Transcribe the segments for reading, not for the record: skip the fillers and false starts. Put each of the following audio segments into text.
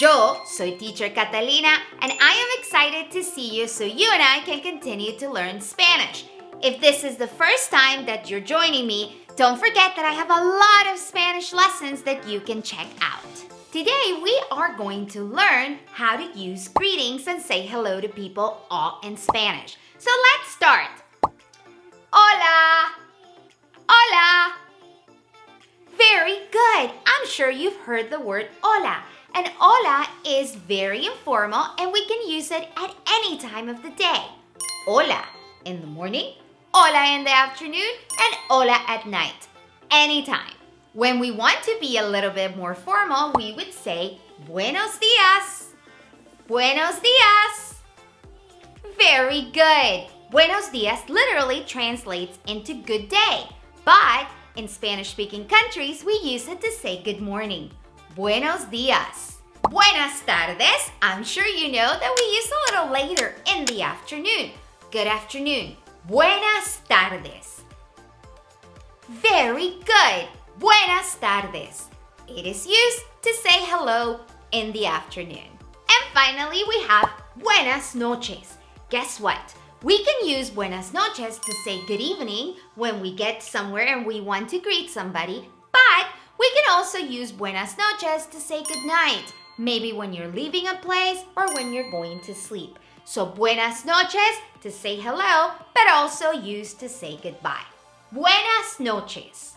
Yo soy teacher Catalina, and I am excited to see you so you and I can continue to learn Spanish. If this is the first time that you're joining me, don't forget that I have a lot of Spanish lessons that you can check out. Today, we are going to learn how to use greetings and say hello to people all in Spanish. So let's start. Hola! Hola! Very good. I'm sure you've heard the word hola. And hola is very informal and we can use it at any time of the day. Hola in the morning, hola in the afternoon, and hola at night. Anytime. When we want to be a little bit more formal, we would say Buenos días. Buenos días. Very good. Buenos días literally translates into good day. But in Spanish-speaking countries, we use it to say good morning. Buenos días. Buenas tardes. I'm sure you know that we use a little later in the afternoon. Good afternoon. Buenas tardes. Very good. Buenas tardes. It is used to say hello in the afternoon. And finally, we have buenas noches. Guess what? We can use buenas noches to say good evening when we get somewhere and we want to greet somebody, but we can also use buenas noches to say good night, maybe when you're leaving a place or when you're going to sleep. So buenas noches to say hello, but also used to say goodbye. Buenas noches.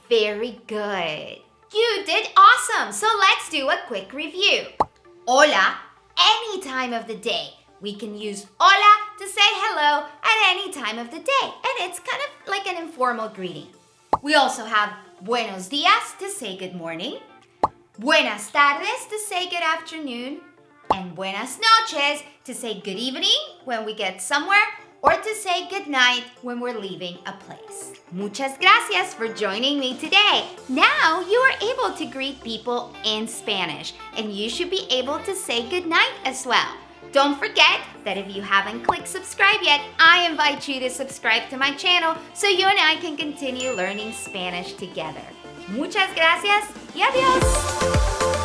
Very good. You did awesome. So let's do a quick review. Hola, any time of the day. We can use hola to say hello at any time of the day. And it's kind of like an informal greeting. We also have buenos días to say good morning. Buenas tardes to say good afternoon. And buenas noches to say good evening when we get somewhere, or to say good night when we're leaving a place. Muchas gracias for joining me today. Now you are able to greet people in Spanish, and you should be able to say good night as well. Don't forget that if you haven't clicked subscribe yet, I invite you to subscribe to my channel so you and I can continue learning Spanish together. Muchas gracias y adiós.